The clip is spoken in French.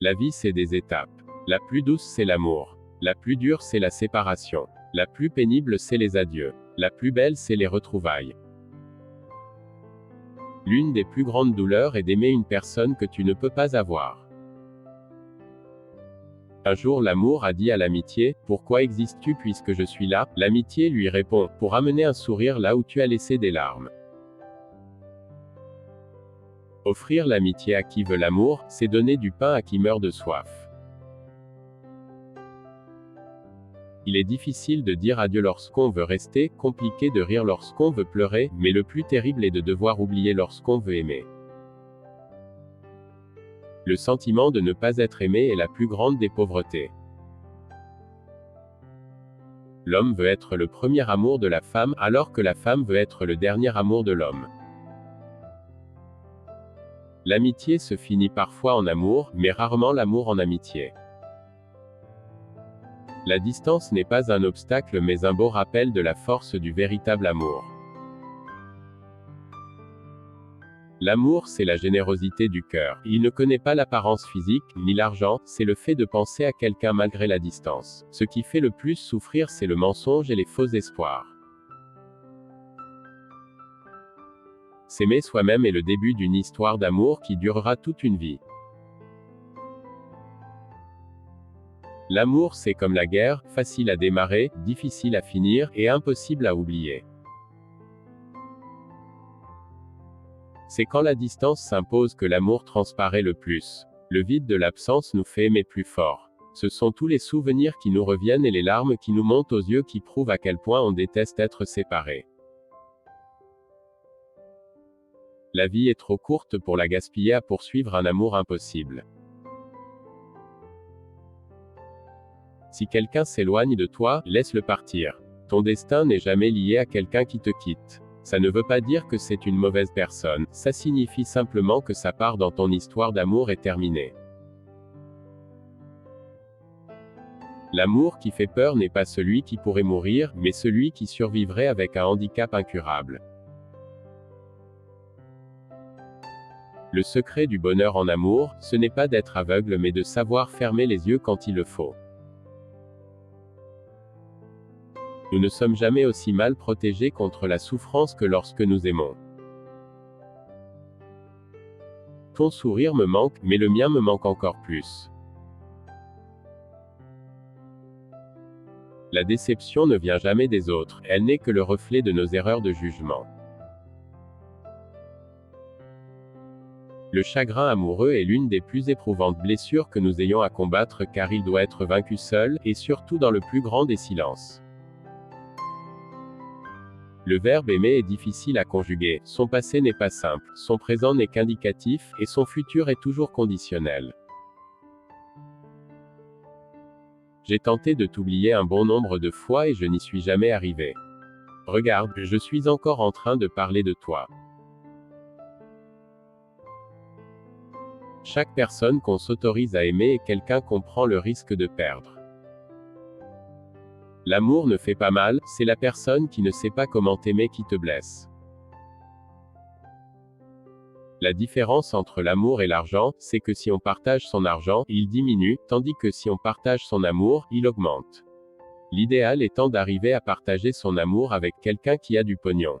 La vie c'est des étapes. La plus douce c'est l'amour. La plus dure c'est la séparation. La plus pénible c'est les adieux. La plus belle c'est les retrouvailles. L'une des plus grandes douleurs est d'aimer une personne que tu ne peux pas avoir. Un jour l'amour a dit à l'amitié, « Pourquoi existes-tu puisque je suis là ?» L'amitié lui répond, « Pour amener un sourire là où tu as laissé des larmes. » Offrir l'amitié à qui veut l'amour, c'est donner du pain à qui meurt de soif. Il est difficile de dire adieu lorsqu'on veut rester, compliqué de rire lorsqu'on veut pleurer, mais le plus terrible est de devoir oublier lorsqu'on veut aimer. Le sentiment de ne pas être aimé est la plus grande des pauvretés. L'homme veut être le premier amour de la femme, alors que la femme veut être le dernier amour de l'homme. L'amitié se finit parfois en amour, mais rarement l'amour en amitié. La distance n'est pas un obstacle mais un beau rappel de la force du véritable amour. L'amour c'est la générosité du cœur. Il ne connaît pas l'apparence physique, ni l'argent, c'est le fait de penser à quelqu'un malgré la distance. Ce qui fait le plus souffrir c'est le mensonge et les faux espoirs. S'aimer soi-même est le début d'une histoire d'amour qui durera toute une vie. L'amour c'est comme la guerre, facile à démarrer, difficile à finir, et impossible à oublier. C'est quand la distance s'impose que l'amour transparaît le plus. Le vide de l'absence nous fait aimer plus fort. Ce sont tous les souvenirs qui nous reviennent et les larmes qui nous montent aux yeux qui prouvent à quel point on déteste être séparés. La vie est trop courte pour la gaspiller à poursuivre un amour impossible. Si quelqu'un s'éloigne de toi, laisse-le partir. Ton destin n'est jamais lié à quelqu'un qui te quitte. Ça ne veut pas dire que c'est une mauvaise personne, ça signifie simplement que sa part dans ton histoire d'amour est terminée. L'amour qui fait peur n'est pas celui qui pourrait mourir, mais celui qui survivrait avec un handicap incurable. Le secret du bonheur en amour, ce n'est pas d'être aveugle mais de savoir fermer les yeux quand il le faut. Nous ne sommes jamais aussi mal protégés contre la souffrance que lorsque nous aimons. Ton sourire me manque, mais le mien me manque encore plus. La déception ne vient jamais des autres, elle n'est que le reflet de nos erreurs de jugement. Le chagrin amoureux est l'une des plus éprouvantes blessures que nous ayons à combattre car il doit être vaincu seul, et surtout dans le plus grand des silences. Le verbe aimer est difficile à conjuguer, son passé n'est pas simple, son présent n'est qu'indicatif, et son futur est toujours conditionnel. J'ai tenté de t'oublier un bon nombre de fois et je n'y suis jamais arrivé. Regarde, je suis encore en train de parler de toi. Chaque personne qu'on s'autorise à aimer est quelqu'un qu'on prend le risque de perdre. L'amour ne fait pas mal, c'est la personne qui ne sait pas comment t'aimer qui te blesse. La différence entre l'amour et l'argent, c'est que si on partage son argent, il diminue, tandis que si on partage son amour, il augmente. L'idéal étant d'arriver à partager son amour avec quelqu'un qui a du pognon.